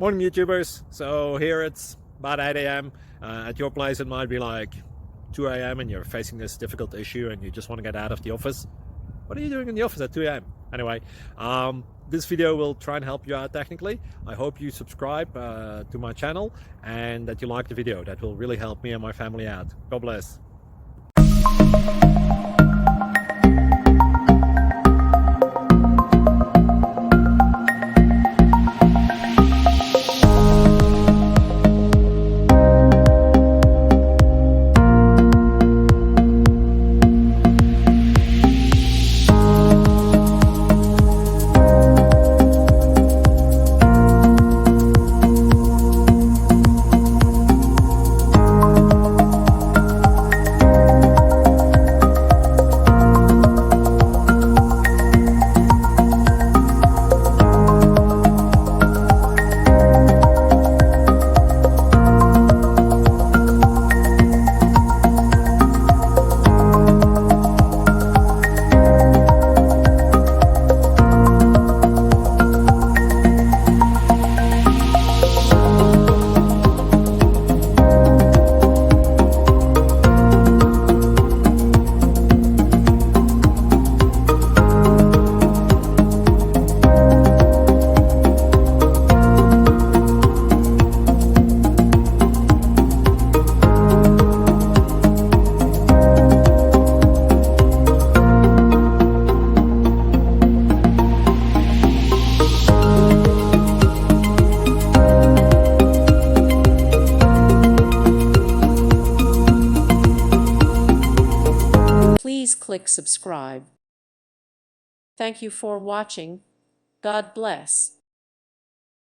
Morning YouTubers. So here it's about 8 a.m. At your place it might be like 2 a.m. and you're facing this difficult issue and you just want to get out of the office. What are you doing in the office at 2 a.m.? Anyway, this video will try and help you out technically. I hope you subscribe to my channel and that you like the video. That will really help me and my family out. God bless. Please click subscribe. Thank you for watching. God bless.